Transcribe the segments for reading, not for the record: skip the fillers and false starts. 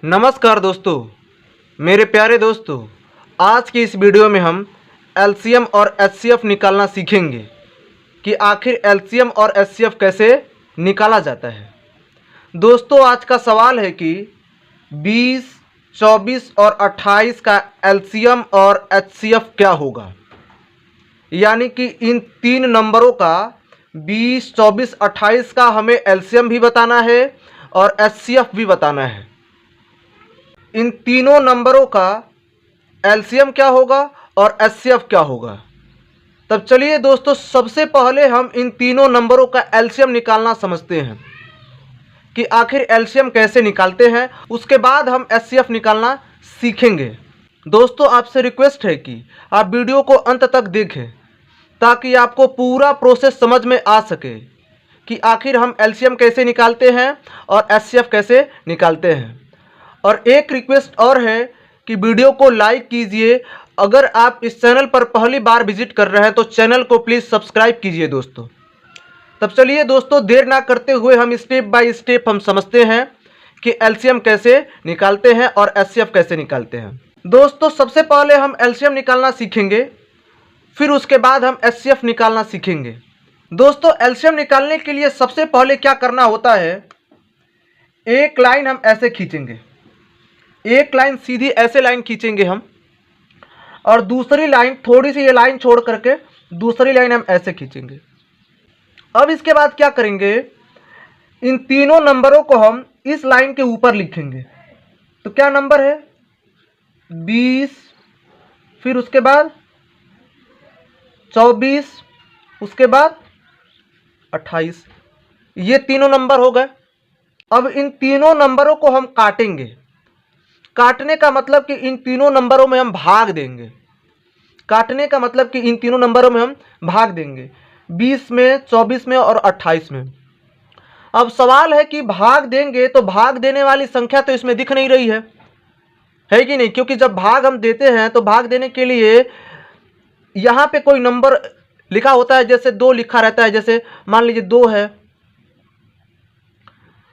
नमस्कार दोस्तों, मेरे प्यारे दोस्तों। आज की इस वीडियो में हम एलसीएम और एचसीएफ निकालना सीखेंगे कि आखिर एलसीएम और एचसीएफ कैसे निकाला जाता है। दोस्तों, आज का सवाल है कि 20, 24 और 28 का एलसीएम और एचसीएफ क्या होगा। यानी कि इन तीन नंबरों का 20, 24, 28 का हमें एलसीएम भी बताना है और एचसीएफ भी बताना है। इन तीनों नंबरों का एलसीएम क्या होगा और एचसीएफ क्या होगा। तब चलिए दोस्तों, सबसे पहले हम इन तीनों नंबरों का एलसीएम निकालना समझते हैं कि आखिर एलसीएम कैसे निकालते हैं। उसके बाद हम एचसीएफ निकालना सीखेंगे। दोस्तों, आपसे रिक्वेस्ट है कि आप वीडियो को अंत तक देखें ताकि आपको पूरा प्रोसेस समझ में आ सके कि आखिर हम एलसीएम कैसे निकालते हैं और एचसीएफ कैसे निकालते हैं। और एक रिक्वेस्ट और है कि वीडियो को लाइक कीजिए। अगर आप इस चैनल पर पहली बार विजिट कर रहे हैं तो चैनल को प्लीज़ सब्सक्राइब कीजिए दोस्तों। तब चलिए दोस्तों, देर ना करते हुए हम स्टेप बाय स्टेप हम समझते हैं कि एलसीएम कैसे निकालते हैं और एचसीएफ कैसे निकालते हैं। दोस्तों, सबसे पहले हम एलसीएम निकालना सीखेंगे, फिर उसके बाद हम एचसीएफ निकालना सीखेंगे। दोस्तों, एलसीएम निकालने के लिए सबसे पहले क्या करना होता है, एक लाइन हम ऐसे खींचेंगे, एक लाइन सीधी ऐसे लाइन खींचेंगे हम, और दूसरी लाइन थोड़ी सी ये लाइन छोड़ करके दूसरी लाइन हम ऐसे खींचेंगे। अब इसके बाद क्या करेंगे, इन तीनों नंबरों को हम इस लाइन के ऊपर लिखेंगे। तो क्या नंबर है, 20, फिर उसके बाद 24, उसके बाद 28। ये तीनों नंबर हो गए। अब इन तीनों नंबरों को हम काटेंगे। काटने का मतलब कि इन तीनों नंबरों में हम भाग देंगे। काटने का मतलब कि इन तीनों नंबरों में हम भाग देंगे, 20 में, 24 में और 28 में। अब सवाल है कि भाग देंगे तो भाग देने वाली संख्या तो इसमें दिख नहीं रही है कि नहीं। क्योंकि जब भाग हम देते हैं तो भाग देने के लिए यहाँ पे कोई नंबर लिखा होता है, जैसे 2 लिखा रहता है। जैसे मान लीजिए 2 है,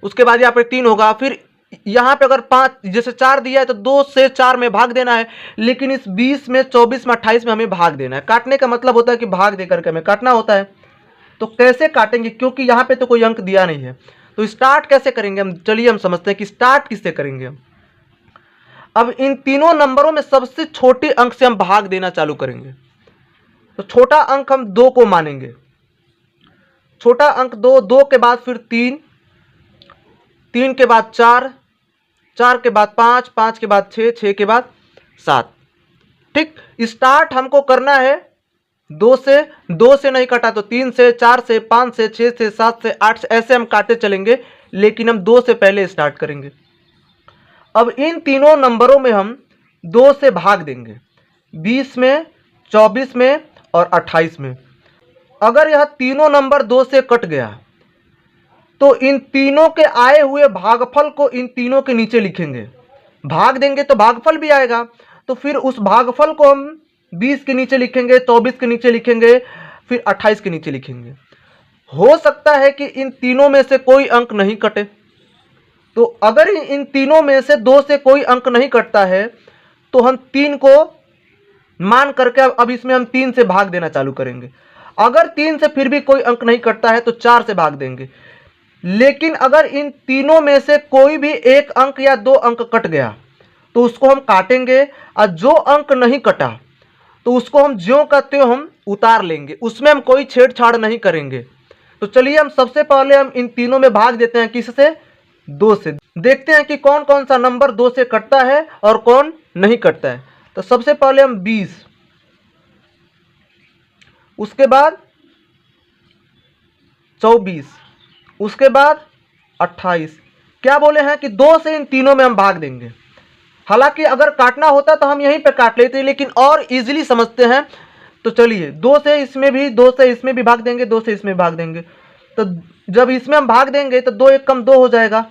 उसके बाद यहाँ पे 3 होगा, फिर यहाँ पे अगर 5, जैसे 4 दिया है तो 2 से 4 में भाग देना है। लेकिन इस 20 में, 24 में, 28 में हमें भाग देना है। काटने का मतलब होता है कि भाग दे करके हमें काटना होता है। तो कैसे काटेंगे, क्योंकि यहाँ पे तो कोई अंक दिया नहीं है। तो स्टार्ट कैसे करेंगे हम, चलिए हम समझते हैं कि स्टार्ट किससे करेंगे हम। अब इन तीनों नंबरों में सबसे छोटे अंक से हम भाग देना चालू करेंगे। तो छोटा अंक हम 2 को मानेंगे। छोटा अंक 2, 2 के बाद फिर 3, 3 के बाद 4, 4 के बाद 5, 5 के बाद 6, 6 के बाद 7। ठीक, स्टार्ट हमको करना है 2 से। 2 से नहीं कटा तो 3 से, 4 से, 5 से, 6 से, 7 से, 8 से, ऐसे हम काटते चलेंगे। लेकिन हम 2 से पहले स्टार्ट करेंगे। अब इन तीनों नंबरों में हम 2 से भाग देंगे, 20 में, 24 में और 28 में। अगर यह तीनों नंबर 2 से कट गया तो इन तीनों के आए हुए भागफल को इन तीनों के नीचे लिखेंगे। भाग देंगे तो भागफल भी आएगा, तो फिर उस भागफल को हम 20 के नीचे लिखेंगे, 24 के नीचे लिखेंगे, फिर 28 के नीचे लिखेंगे। हो सकता है कि इन तीनों में से कोई अंक नहीं कटे। तो अगर इन तीनों में से 2 से कोई अंक नहीं कटता है तो हम 3 को मान करके अब इसमें हम 3 से भाग देना चालू करेंगे। अगर 3 से फिर भी कोई अंक नहीं कटता है तो 4 से भाग देंगे। लेकिन अगर इन तीनों में से कोई भी एक अंक या 2 अंक कट गया तो उसको हम काटेंगे, और जो अंक नहीं कटा तो उसको हम ज्यों का त्यों हम उतार लेंगे। उसमें हम कोई छेड़छाड़ नहीं करेंगे। तो चलिए हम सबसे पहले हम इन तीनों में भाग देते हैं, किससे, 2 से। देखते हैं कि कौन कौन सा नंबर 2 से कटता है और कौन नहीं कटता है। तो सबसे पहले हम 20, उसके बाद 24, उसके बाद 28। क्या बोले हैं कि 2 से इन तीनों में हम भाग देंगे। हालांकि अगर काटना होता तो हम यहीं पे काट लेते, लेकिन और इजीली समझते हैं। तो चलिए 2 से इसमें भी, 2 से इसमें भी भाग देंगे, 2 से इसमें भाग देंगे। तो जब इसमें हम भाग देंगे तो 2 एक कम 2 हो जाएगा,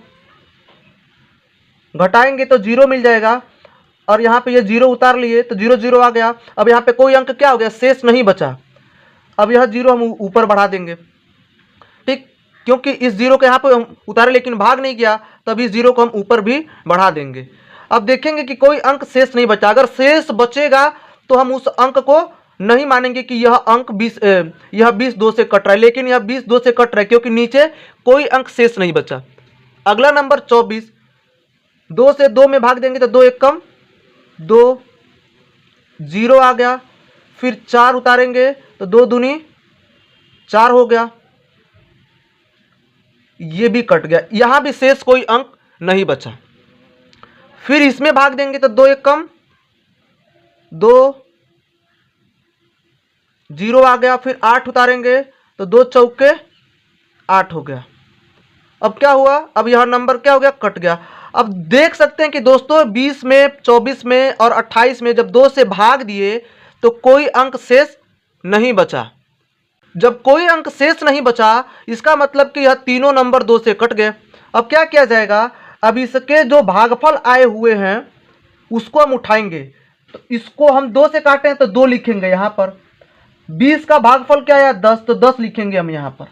घटाएंगे तो 0 मिल जाएगा, और यहाँ पे ये 0 उतार लिए तो 0 0 आ गया। अब यहाँ पे कोई अंक क्या हो गया, शेष नहीं बचा। अब यह 0 हम ऊपर बढ़ा देंगे। ठीक, क्योंकि इस जीरो को यहाँ पे हम उतारे लेकिन भाग नहीं गया, तब इस जीरो को हम ऊपर भी बढ़ा देंगे। अब देखेंगे कि कोई अंक शेष नहीं बचा। अगर शेष बचेगा तो हम उस अंक को नहीं मानेंगे कि यह अंक 20 2 से कट रहा है, लेकिन यह 20 2 से कट रहा है क्योंकि नीचे कोई अंक शेष नहीं बचा। अगला नंबर 24, 2 से 2 में भाग देंगे तो 2 एक कम 2, 0 आ गया। फिर 4 उतारेंगे तो 2 दूनी 4 हो गया, ये भी कट गया, यहां भी शेष कोई अंक नहीं बचा। फिर इसमें भाग देंगे तो 2 एक कम 2, 0 आ गया। फिर 8 उतारेंगे तो 2 चौके 8 हो गया। अब क्या हुआ, अब यह नंबर क्या हो गया, कट गया। अब देख सकते हैं कि दोस्तों 20 में, 24 में और 28 में जब 2 से भाग दिए तो कोई अंक शेष नहीं बचा। जब कोई अंक शेष नहीं बचा इसका मतलब कि यह तीनों नंबर 2 से कट गए। अब क्या किया जाएगा, अब इसके जो भागफल आए हुए हैं उसको हम उठाएंगे। तो इसको हम 2 से काटे हैं तो 2 लिखेंगे यहाँ पर। 20 का भागफल क्या आया 10, तो 10 लिखेंगे हम यहाँ पर।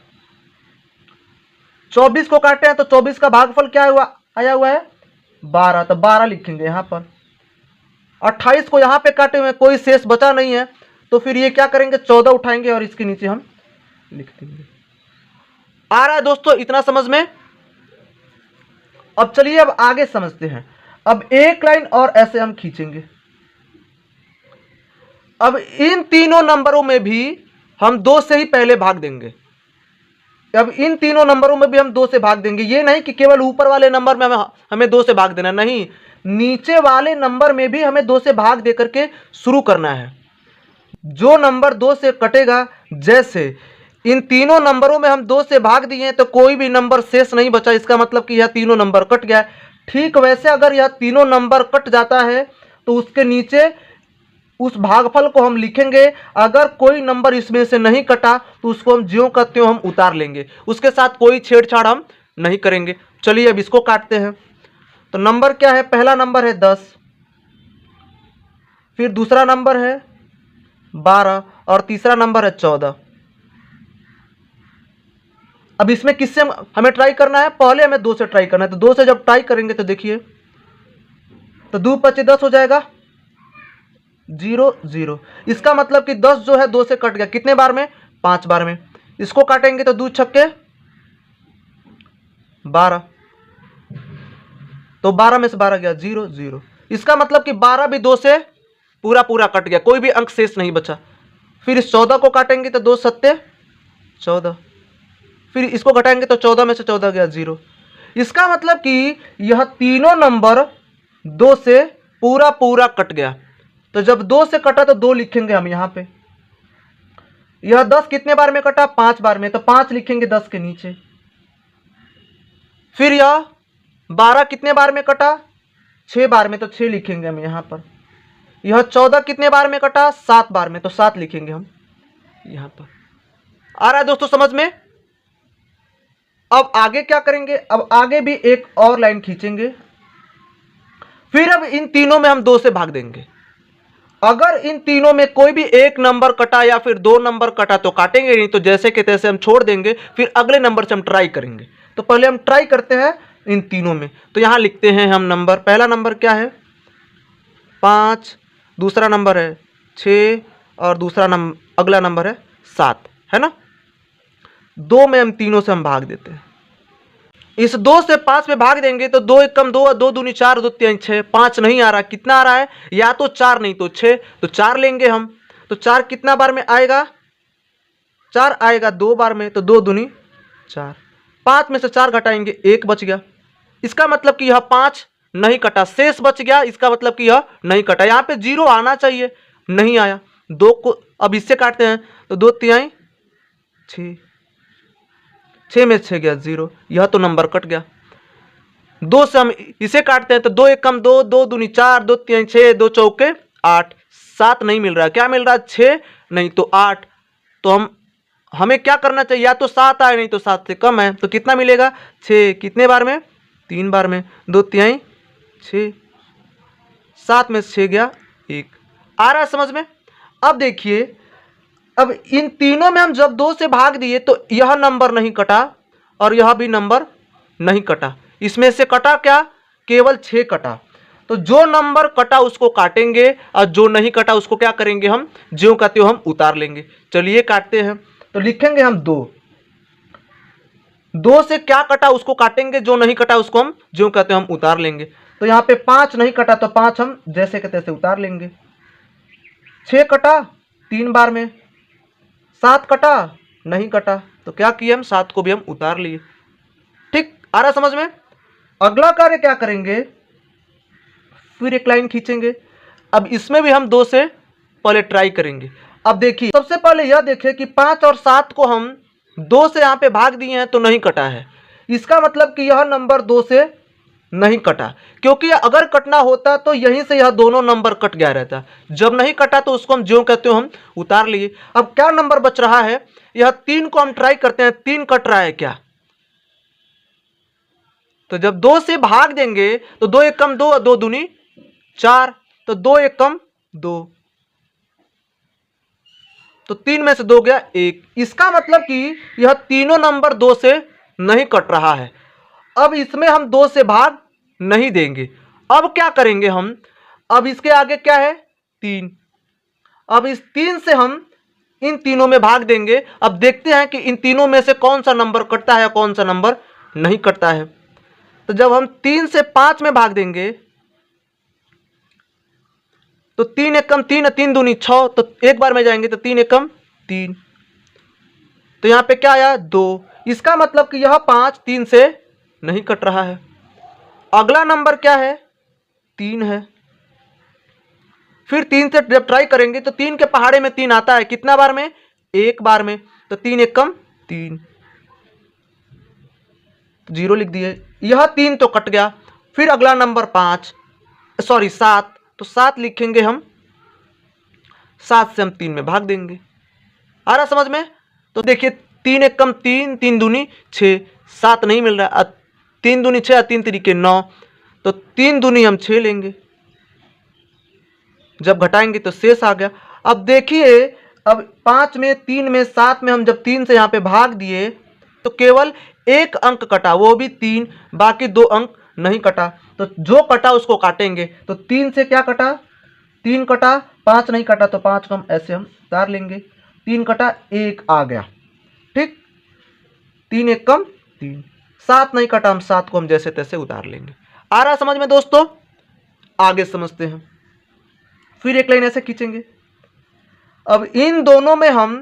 24 को काटे हैं तो 24 का भागफल क्या आया हुआ है 12, तो 12 लिखेंगे यहाँ पर। 28 को यहाँ पे काटे हुए कोई शेष बचा नहीं है, तो फिर ये क्या करेंगे 14 उठाएंगे और इसके नीचे हम लिख देंगे। आ रहा है दोस्तों इतना समझ में। अब चलिए अब आगे समझते हैं। अब एक लाइन और ऐसे हम खींचेंगे। अब इन तीनों नंबरों में भी हम 2 से ही पहले भाग देंगे। अब इन तीनों नंबरों में भी हम 2 से भाग देंगे। ये नहीं कि केवल ऊपर वाले नंबर में हमें 2 से भाग देना, नहीं, नीचे वाले नंबर में भी हमें 2 से भाग दे करके शुरू करना है। जो नंबर 2 से कटेगा, जैसे इन तीनों नंबरों में हम 2 से भाग दिए तो कोई भी नंबर शेष नहीं बचा, इसका मतलब कि यह तीनों नंबर कट गया। ठीक वैसे अगर यह तीनों नंबर कट जाता है तो उसके नीचे उस भागफल को हम लिखेंगे। अगर कोई नंबर इसमें से नहीं कटा तो उसको हम ज्यों का त्यों हम उतार लेंगे, उसके साथ कोई छेड़छाड़ हम नहीं करेंगे। चलिए अब इसको काटते हैं। तो नंबर क्या है, पहला नंबर है 10, फिर दूसरा नंबर है 12 और तीसरा नंबर है 14। अब इसमें किससे हमें ट्राई करना है, पहले हमें 2 से ट्राई करना है। तो 2 से जब ट्राई करेंगे तो देखिए, तो 2 × 5 = 10 हो जाएगा, 0 0। इसका मतलब कि 10 जो है 2 से कट गया, कितने बार में, 5 बार में। इसको काटेंगे तो 2 छक्के 12, तो 12 में से 12 गया 0 0। इसका मतलब कि 12 भी 2 से पूरा कट गया, कोई भी अंक शेष नहीं बचा। फिर इस 14 को काटेंगे तो 2 7 14, फिर इसको घटाएंगे तो 14 में से 14 गया 0। इसका मतलब कि यह तीनों नंबर 2 से पूरा कट गया। तो जब 2 से कटा तो 2 लिखेंगे हम यहाँ पे। यह 10 कितने बार में कटा, 5 बार में, तो 5 लिखेंगे 10 के नीचे। फिर यह 12 कितने बार में कटा, 6 बार में, तो 6 लिखेंगे हम यहाँ पर। यह 14 कितने बार में कटा, 7 बार में, तो 7 लिखेंगे हम यहाँ पर। आ रहा है दोस्तों समझ में। अब आगे क्या करेंगे, अब आगे भी एक और लाइन खींचेंगे। फिर अब इन तीनों में हम 2 से भाग देंगे। अगर इन तीनों में कोई भी एक नंबर कटा या फिर 2 नंबर कटा तो काटेंगे नहीं, तो जैसे के तैसे हम छोड़ देंगे। फिर अगले नंबर से हम ट्राई करेंगे। तो पहले हम ट्राई करते हैं इन तीनों में। तो यहां लिखते हैं हम नंबर, पहला नंबर क्या है 5, दूसरा नंबर है 6 और दूसरा नंबर, अगला नंबर है 7, है ना। 2 में हम तीनों से हम भाग देते हैं। इस 2 से 5 में भाग देंगे तो 2 एक कम 2, 2 दूनी 4, 2 3 6, 5 नहीं आ रहा, कितना आ रहा है, या तो 4 नहीं तो 6, तो 4 लेंगे हम। तो 4 कितना बार में आएगा, 4 आएगा 2 बार में, तो 2 दूनी 4। 5 में से 4 घटाएंगे 1 बच गया। इसका मतलब कि यह 5 नहीं कटा, शेष बच गया, इसका मतलब कि यह नहीं कटा। यहाँ पे 0 आना चाहिए, नहीं आया। 2 को अब इससे काटते हैं तो 2 3 6, 6 में 6 गया 0, यह तो नंबर कट गया। 2 से हम इसे काटते हैं तो 2 एक कम 2, 2 दूनी 4, 2 3 6, 2 चौके 8, 7 नहीं मिल रहा, क्या मिल रहा है 6 नहीं तो 8। तो हमें क्या करना चाहिए, या तो 7 आए नहीं तो 7 से कम है, तो कितना मिलेगा 6, कितने बार में, 3 बार में, 2 3 6, 7 में 6 गया 1। आ रहा है समझ में। अब देखिए, अब इन तीनों में हम जब 2 से भाग दिए तो यह नंबर नहीं कटा और यह भी नंबर नहीं कटा। इसमें से कटा क्या, केवल 6 कटा। तो जो नंबर कटा उसको काटेंगे और जो नहीं कटा उसको क्या करेंगे, हम ज्यों का त्यों हम उतार लेंगे। चलिए काटते हैं। तो लिखेंगे हम 2 से क्या कटा उसको काटेंगे, जो नहीं कटा उसको हम ज्यों का त्यों हम उतार लेंगे। तो यहाँ पे 5 नहीं कटा तो 5 हम जैसे के तैसे उतार लेंगे। 6 कटा 3 बार में, 7 कटा नहीं कटा, तो क्या किए हम 7 को भी हम उतार लिए। ठीक, आ रहा समझ में। अगला कार्य क्या करेंगे, फिर एक लाइन खींचेंगे। अब इसमें भी हम 2 से पहले ट्राई करेंगे। अब देखिए, सबसे पहले यह देखें कि 5 और 7 को हम 2 से यहाँ पे भाग दिए हैं तो नहीं कटा है। इसका मतलब कि यह नंबर 2 से नहीं कटा, क्योंकि अगर कटना होता तो यहीं से यह दोनों नंबर कट गया रहता। जब नहीं कटा तो उसको हम ज्यों कहते हो हम उतार लिए। अब क्या नंबर बच रहा है, यह 3 को हम ट्राई करते हैं। 3 कट रहा है क्या, तो जब 2 से भाग देंगे तो 2 एक कम 2, 2 दूनी 4, तो 2 एक कम 2, तो 3 में से 2 गया 1। इसका मतलब कि यह तीनों नंबर 2 से नहीं कट रहा है। अब इसमें हम 2 से भाग नहीं देंगे। अब क्या करेंगे हम, अब इसके आगे क्या है 3। अब इस 3 से हम इन तीनों में भाग देंगे। अब देखते हैं कि इन तीनों में से कौन सा नंबर कटता है, कौन सा नंबर नहीं कटता है। तो जब हम 3 से 5 में भाग देंगे तो 3 एक कम 3, 3 दूनी 6, तो एक बार में जाएंगे तो 3 एक कम 3, तो यहां पे क्या आया 2। इसका मतलब कि यह 5 3 से नहीं कट रहा है। अगला नंबर क्या है 3 है। फिर 3 से जब ट्राई करेंगे तो 3 के पहाड़े में 3 आता है, कितना बार में, एक बार में, तो 3 एक कम 3, 0 लिख दिए। यह 3 तो कट गया। फिर अगला नंबर 7, तो 7 लिखेंगे हम, 7 से हम 3 में भाग देंगे। आ रहा समझ में। तो देखिए 3 एक कम 3, 3 दूनी 6, 7 नहीं मिल रहा। 3 दूनी 6, 3 तरीके 9, तो 3 दूनी हम 6 लेंगे। जब घटाएंगे तो शेष आ गया। अब देखिए, अब 5 में 3 में 7 में हम जब 3 से यहाँ पे भाग दिए तो केवल एक अंक कटा, वो भी 3, बाकी 2 अंक नहीं कटा। तो जो कटा उसको काटेंगे। तो 3 से क्या कटा, 3 कटा, 5 नहीं कटा तो 5 को हम ऐसे हम उतार लेंगे। 3 कटा 1 आ गया। ठीक, 3 एक कम 3, 7 नहीं कटा, हम 7 को हम जैसे तैसे उतार लेंगे। आ रहा समझ में दोस्तों। आगे समझते हैं। फिर एक लाइन ऐसे खींचेंगे। अब इन दोनों में हम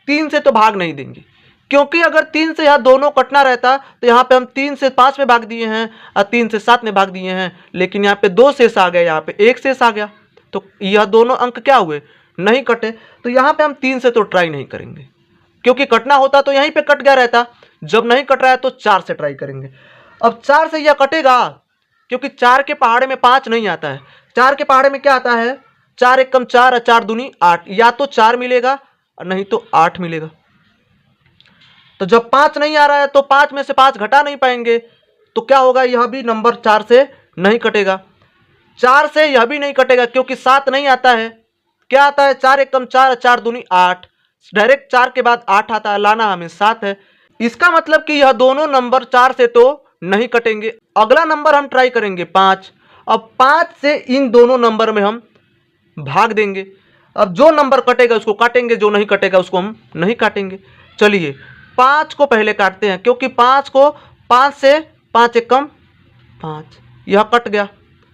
3 से तो भाग नहीं देंगे, क्योंकि अगर 3 से यह दोनों कटना रहता तो यहाँ पे हम 3 से 5 में भाग दिए हैं और 3 से 7 में भाग दिए हैं, लेकिन यहाँ पे 2 शेष आ गया, यहाँ पे 1 शेष आ गया। तो यह दोनों अंक क्या हुए, नहीं कटे। तो यहाँ पे हम 3 से तो ट्राई नहीं करेंगे, क्योंकि कटना होता तो यहीं पे कट गया रहता। जब नहीं कट रहा है तो 4 से ट्राई करेंगे। अब 4 से यह कटेगा, क्योंकि 4 के पहाड़े में 5 नहीं आता है। 4 के पहाड़े में क्या आता है, 4 एक कम 4 और 4 दूनी 8, या तो 4 मिलेगा और नहीं तो 8 मिलेगा। तो जब 5 नहीं आ रहा है तो 5 में से 5 घटा नहीं पाएंगे, तो क्या होगा, यह भी नंबर 4 से नहीं कटेगा। 4 से यह भी नहीं कटेगा, क्योंकि 7 नहीं आता है। क्या आता है, 4 एक कम 4 और 4 दूनी 8, डायरेक्ट 4 के बाद 8 आता है, लाना हमें 7 है। इसका मतलब कि यह दोनों नंबर 4 से तो नहीं कटेंगे। अगला नंबर हम ट्राई करेंगे 5। अब 5 से इन दोनों नंबर में हम भाग देंगे। अब जो नंबर कटेगा उसको काटेंगे, जो नहीं कटेगा उसको हम नहीं काटेंगे। चलिए 5 को पहले काटते हैं, क्योंकि 5 को 5 से 5 एक कम 5, यह कट गया,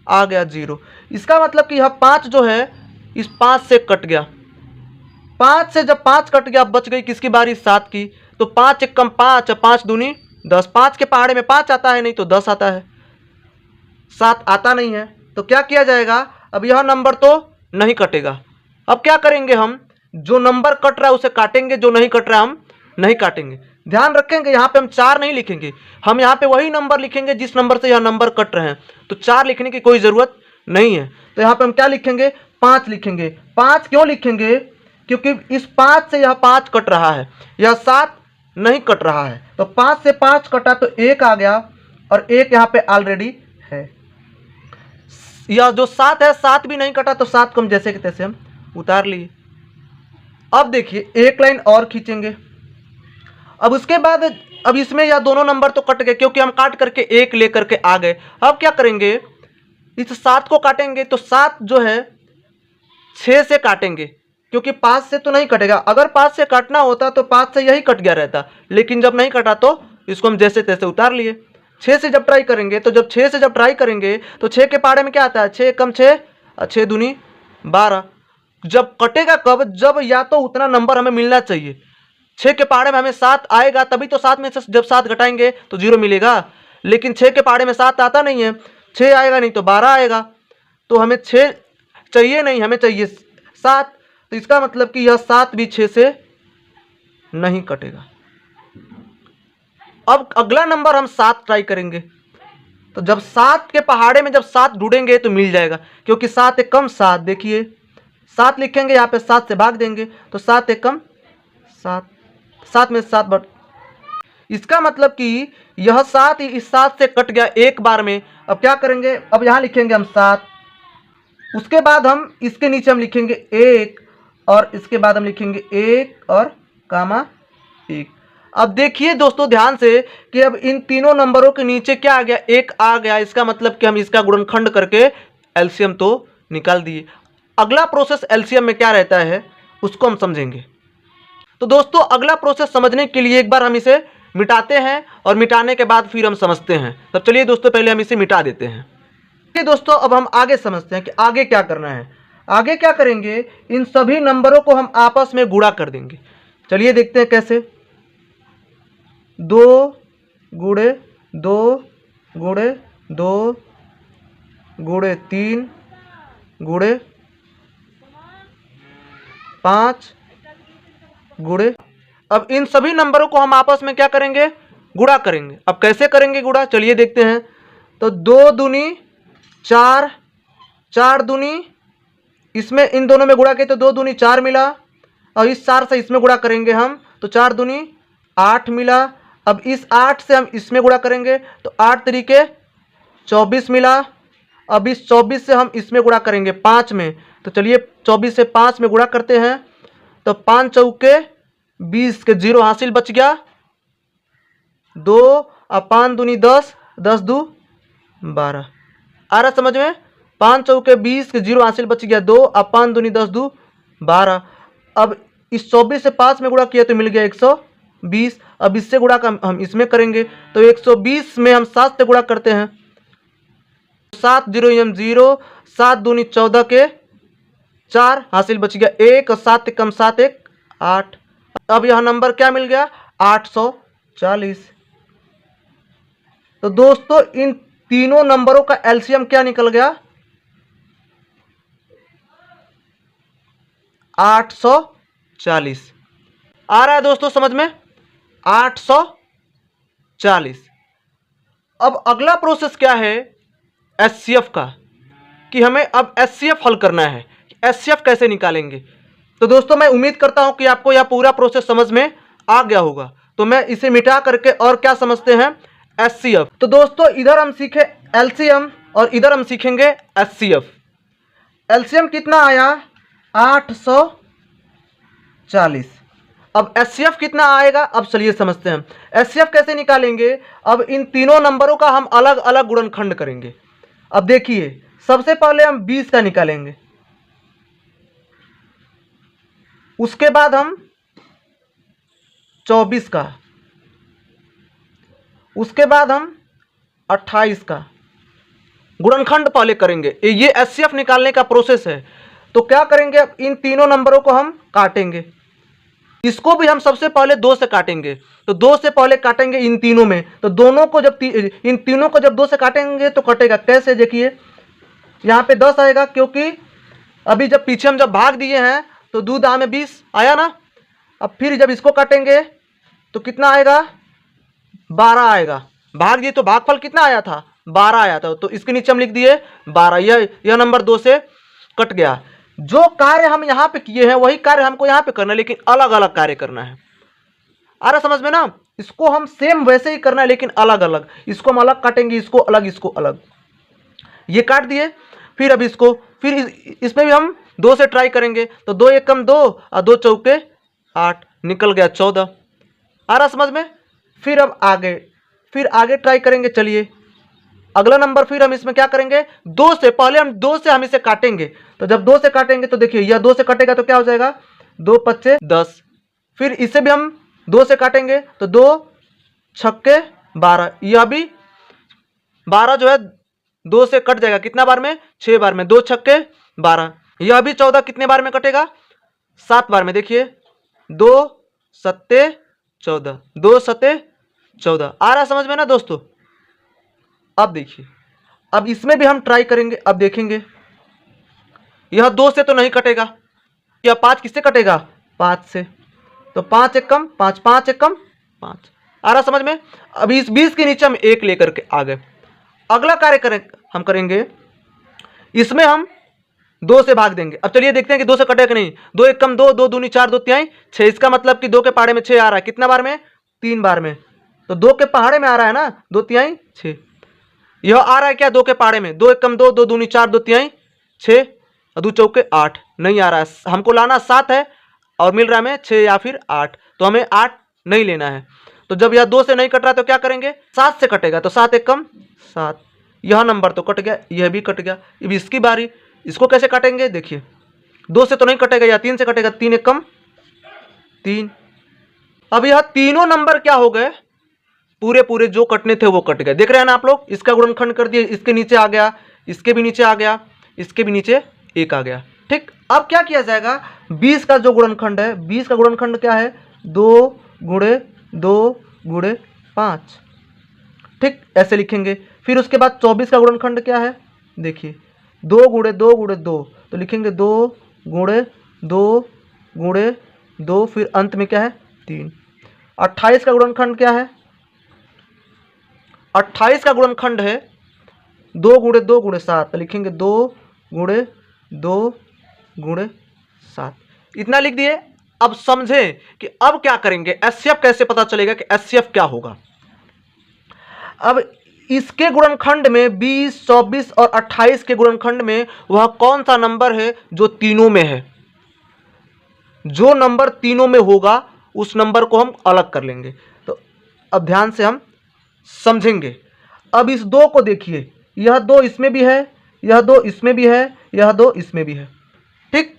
आ गया 0। इसका मतलब कि यह 5 जो है इस 5 से कट गया। 5 से जब 5 कट गया, बच गई किसकी बारी, 7 की। तो 5 एक कम 5, 5 दूनी 10। 5 के पहाड़े में 5 आता है, नहीं तो 10 आता है, 7 आता नहीं है। तो क्या किया जाएगा, अब यह नंबर तो नहीं कटेगा। अब क्या करेंगे, हम जो नंबर कट रहा है उसे काटेंगे, जो नहीं कट रहा है हम नहीं काटेंगे। ध्यान रखेंगे, यहाँ पे हम 4 नहीं लिखेंगे, हम यहाँ पे वही नंबर लिखेंगे जिस नंबर से यह नंबर कट रहे हैं। तो 4 लिखने की कोई ज़रूरत नहीं है। तो यहाँ पे हम क्या लिखेंगे, 5 लिखेंगे। 5 क्यों लिखेंगे, क्योंकि इस 5 से यह 5 कट रहा है, यह 7 नहीं कट रहा है। तो 5 से 5 कटा तो 1 आ गया, और 1 यहाँ पे ऑलरेडी है। यह जो 7 है, 7 भी नहीं कटा, तो 7 को हम जैसे कि तैसे हम उतार लिए। अब देखिए एक लाइन और खींचेंगे। अब उसके बाद अब इसमें यह दोनों नंबर तो कट गए क्योंकि हम काट करके 1 लेकर के आ गए। अब क्या करेंगे, इस 7 को काटेंगे तो 7 जो है 6 से काटेंगे क्योंकि 5 से तो नहीं कटेगा। अगर 5 से काटना होता तो 5 से यही कट गया रहता, लेकिन जब नहीं कटा तो इसको हम जैसे तैसे उतार लिए। 6 से जब ट्राई करेंगे तो 6 से जब ट्राई करेंगे तो 6 के पाड़े में क्या आता है, 6 कम 6, 6 दूनी 12। जब कटेगा कब, जब या तो उतना नंबर हमें मिलना चाहिए। 6 के पहाड़े में हमें 7 आएगा तभी तो 7 में से जब 7 घटाएंगे तो 0 मिलेगा, लेकिन 6 के पहाड़े में 7 आता नहीं है, 6 आएगा नहीं तो 12 आएगा। तो हमें 6 चाहिए नहीं, हमें चाहिए 7। तो इसका मतलब कि यह 7 भी 6 से नहीं कटेगा। अब अगला नंबर हम 7 ट्राई करेंगे तो जब 7 के पहाड़े में जब 7 ढूंढेंगे तो मिल जाएगा क्योंकि 7 एक कम 7, देखिए 7 लिखेंगे यहाँ पे 7 से भाग देंगे तो 7 एक कम 7, 7 में 7 बट, इसका मतलब कि यह 7 इस 7 से कट गया एक बार में। अब क्या करेंगे, अब यहाँ लिखेंगे हम 7, उसके बाद हम इसके नीचे हम लिखेंगे 1 और इसके बाद हम लिखेंगे 1 और कामा 1। अब देखिए दोस्तों ध्यान से कि अब इन तीनों नंबरों के नीचे क्या आ गया, 1 आ गया। इसका मतलब कि हम इसका गुणनखंड करके एलसीएम तो निकाल दिए। अगला प्रोसेस एलसीएम में क्या रहता है उसको हम समझेंगे। तो दोस्तों अगला प्रोसेस समझने के लिए एक बार हम इसे मिटाते हैं और मिटाने के बाद फिर हम समझते हैं। तब चलिए दोस्तों पहले हम इसे मिटा देते हैं। ठीक दोस्तों, अब हम आगे समझते हैं कि आगे क्या करना है। आगे क्या करेंगे, इन सभी नंबरों को हम आपस में गुणा कर देंगे। चलिए देखते हैं कैसे। 2 गुणे 2 गुणे 2 गुणे 3 गुणे 5 गुणे, अब इन सभी नंबरों को हम आपस में क्या करेंगे, गुणा करेंगे। अब कैसे करेंगे गुणा, चलिए देखते हैं। तो 2 दूनी 4, 4 दूनी, इसमें इन दोनों में गुणा किए तो 2 दूनी 4 मिला, और इस 4 से इसमें गुणा करेंगे हम तो 4 दूनी 8 मिला। अब इस 8 से हम इसमें गुणा करेंगे तो 8 तरीके 24 मिला। अब इस 24 से हम इसमें गुणा करेंगे 5 में, तो चलिए 24 से 5 में गुणा करते हैं तो 5 चौके 20 के 0 हासिल बच गया 2, और 5 दूनी 10, 10 दू 12। आ रहा समझ में, 5 चौके 20 के 0 हासिल बच गया 2, और 5 दूनी 10 दू 12। अब इस 24 से 5 में गुणा किया तो मिल गया 120। अब इससे गुणा का हम इसमें करेंगे तो 120 में हम 7 से गुणा करते हैं, 7 0 0, 7 दूनी 14 के 4 हासिल बच गया 1, और 7 कम 7 1 8। अब यह नंबर क्या मिल गया, 840। तो दोस्तों इन तीनों नंबरों का एलसीएम क्या निकल गया, 840। आ रहा है दोस्तों समझ में, 840। अब अगला प्रोसेस क्या है एचसीएफ का, कि हमें अब एचसीएफ हल करना है। एचसीएफ कैसे निकालेंगे, तो दोस्तों मैं उम्मीद करता हूं कि आपको यह पूरा प्रोसेस समझ में आ गया होगा। तो मैं इसे मिटा करके और क्या समझते हैं, एचसीएफ। तो दोस्तों इधर हम सीखे एलसीएम और इधर हम सीखेंगे एचसीएफ। एलसीएम कितना आया, 840। अब एचसीएफ कितना आएगा, अब चलिए समझते हैं एचसीएफ कैसे निकालेंगे। अब इन तीनों नंबरों का हम अलग अलग गुणनखंड करेंगे। अब देखिए सबसे पहले हम 20 का निकालेंगे, उसके बाद हम 24 का, उसके बाद हम 28 का गुणनखंड पहले करेंगे। ये एचसीएफ निकालने का प्रोसेस है। तो क्या करेंगे, अब इन तीनों नंबरों को हम काटेंगे। इसको भी हम सबसे पहले 2 से काटेंगे, तो 2 से पहले काटेंगे इन तीनों में। तो दोनों को जब इन तीनों को जब 2 से काटेंगे तो कटेगा कैसे, देखिए यहाँ पे 10 आएगा क्योंकि अभी जब पीछे हम जब भाग दिए हैं तो 2 दाम में 20 आया ना। अब फिर जब इसको काटेंगे तो कितना आएगा, 12 आएगा। भाग दिए तो भागफल कितना आया था, 12 आया था, तो इसके नीचे हम लिख दिए 12। यह नंबर 2 से कट गया। जो कार्य हम यहाँ पे किए हैं वही कार्य हमको यहाँ पे करना है, लेकिन अलग अलग कार्य करना है। आ रहा समझ में ना, इसको हम सेम वैसे ही करना है लेकिन अलग अलग। इसको हम अलग काटेंगे, इसको अलग, इसको अलग। ये काट दिए, फिर अब इसको फिर इसमें भी हम 2 से ट्राई करेंगे तो 2 एक कम 2, और 2 चौके 8 निकल गया 14। आ रहा समझ में। फिर अब आगे ट्राई करेंगे। चलिए अगला नंबर फिर हम इसमें क्या करेंगे, 2 से, पहले हम 2 से हम इसे काटेंगे। तो जब 2 से काटेंगे तो देखिए यह 2 से कटेगा तो क्या हो जाएगा, 2 पच्चे 10। फिर इसे भी हम 2 से काटेंगे तो 2 छक्के 12, यह भी 12 जो है 2 से कट जाएगा, कितना बार में, 6 बार में, 2 छक्के 12। यह भी 14 कितने बार में कटेगा, 7 बार में। देखिए 2 सत्ते 14, 2 सत्ते 14। आ रहा समझ में ना दोस्तों। अब देखिए, अब इसमें भी हम ट्राई करेंगे। अब देखेंगे यह 2 से तो नहीं कटेगा, यह 5 किससे कटेगा, 5 से। तो 5 एक कम 5, 5 एक कम 5। आ रहा समझ में। अब इस 20 के नीचे हम 1 लेकर के आ गए। अगला कार्य हम करेंगे, इसमें हम 2 से भाग देंगे। अब चलिए देखते हैं कि 2 से कटेगा कि नहीं। 2 एक कम 2, 2 दूनी 4, 2 तिहाई 6। इसका मतलब कि 2 के पहाड़े में 6 आ रहा है, कितना बार में, 3 बार में। तो 2 के पहाड़े में आ रहा है ना, 2 तिहाई 6। यह आ रहा है क्या, 2 के पहाड़े में, 2 एक कम 2, 2 दूनी 4, 2 तिहाई 6 और 2 चौके 8। नहीं आ रहा है, हमको लाना 7 है और मिल रहा है हमें 6 या फिर 8। तो हमें 8 नहीं लेना है। तो जब यह 2 से नहीं कट रहा तो क्या करेंगे, 7 से कटेगा। तो 7 एक कम 7, यह नंबर तो कट गया, यह भी कट गया। अब इसकी बारी, इसको कैसे काटेंगे, देखिए 2 से तो नहीं कटेगा, या 3 से कटेगा। 3 एक कम 3। अब यह तीनों नंबर क्या हो गए, पूरे जो कटने थे वो कट गए। देख रहे हैं ना आप लोग। इसका गुणनखंड कर दिए, इसके नीचे आ गया, इसके भी नीचे आ गया, इसके भी नीचे 1 आ गया। ठीक, अब क्या किया जाएगा, 20 का जो गुणनखंड है, 20 का गुणनखंड क्या है, 2 गुणे 2 गुणे 5। ठीक, ऐसे लिखेंगे। फिर उसके बाद 24 का गुणनखंड क्या है, देखिए 2 गुणे 2 गुणे 2, तो लिखेंगे 2 गुणे 2 गुणे 2, फिर अंत में क्या है 3। 28 का गुणनखंड क्या है, 28 का गुणनखंड है 2 गुणे 2 गुणे 7, तो लिखेंगे 2 गुणे 2 गुणे 7। इतना लिख दिए। अब समझें कि अब क्या करेंगे, एचसीएफ कैसे पता चलेगा कि एचसीएफ क्या होगा। अब इसके गुणनखंड में 20, 24 और 28 के गुणनखंड में वह कौन सा नंबर है जो तीनों में है। जो नंबर तीनों में होगा उस नंबर को हम अलग कर लेंगे। तो अब ध्यान से हम समझेंगे। अब इस 2 को देखिए, यह 2 इसमें भी है, यह 2 इसमें भी है, यह 2 इसमें भी है। ठीक,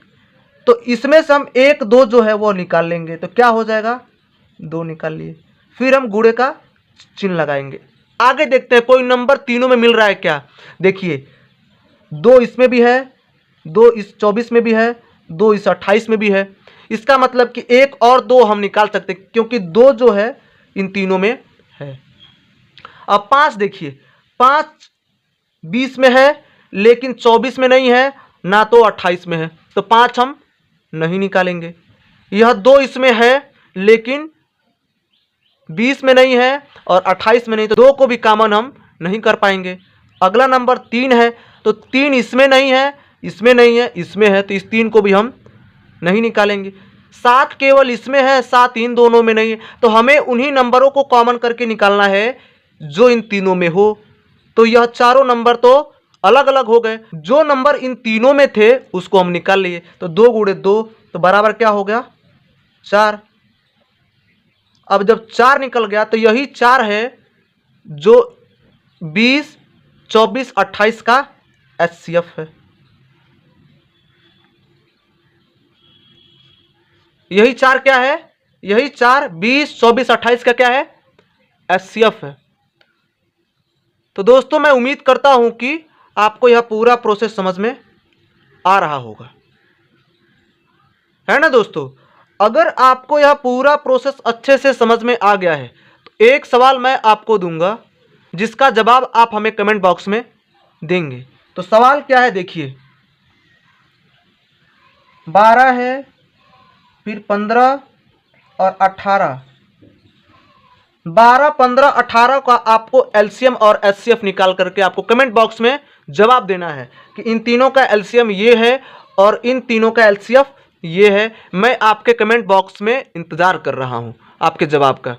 तो इसमें से हम 1, 2 जो है वो निकाल लेंगे। तो क्या हो जाएगा, 2 निकाल लिए। फिर हम गुणे का चिन्ह लगाएंगे। आगे देखते हैं कोई नंबर तीनों में मिल रहा है क्या। देखिए 2 इसमें भी है, 2 इस 24 में भी है, 2 इस 28 में भी है। इसका मतलब कि 1 और 2 हम निकाल सकते हैं, क्योंकि 2 जो है इन तीनों में है। अब 5 देखिए, 5 20 में है लेकिन 24 में नहीं है, ना तो 28 में है। तो 5 हम नहीं निकालेंगे। यह 2 इसमें है लेकिन 20 में नहीं है और 28 में नहीं, तो 2 को भी कॉमन हम नहीं कर पाएंगे। अगला नंबर 3 है, तो 3 इसमें नहीं है, इसमें नहीं है, इसमें है, तो इस 3 को भी हम नहीं निकालेंगे। 7 केवल इसमें है, 7 इन दोनों में नहीं है। तो हमें उन्हीं नंबरों को कॉमन करके निकालना है जो इन तीनों में हो। तो यह चारों नंबर तो अलग अलग हो गए, जो नंबर इन तीनों में थे उसको हम निकाल लिए। तो 2 गुणे 2 तो बराबर क्या हो गया, 4। अब जब 4 निकल गया तो यही 4 है जो 20, 24, 28 का एचसीएफ है। यही 4 क्या है, यही 4 20, 24, 28 का क्या है, एचसीएफ है। तो दोस्तों मैं उम्मीद करता हूं कि आपको यह पूरा प्रोसेस समझ में आ रहा होगा, है ना दोस्तों। अगर आपको यह पूरा प्रोसेस अच्छे से समझ में आ गया है तो एक सवाल मैं आपको दूंगा जिसका जवाब आप हमें कमेंट बॉक्स में देंगे। तो सवाल क्या है, देखिए 12 है, फिर 15 और 18, 12, 15, 18 का आपको एलसीएम और एचसीएफ निकाल करके आपको कमेंट बॉक्स में जवाब देना है कि इन तीनों का एलसीएम ये है और इन तीनों का एलसीएफ ये है। मैं आपके कमेंट बॉक्स में इंतजार कर रहा हूं आपके जवाब का।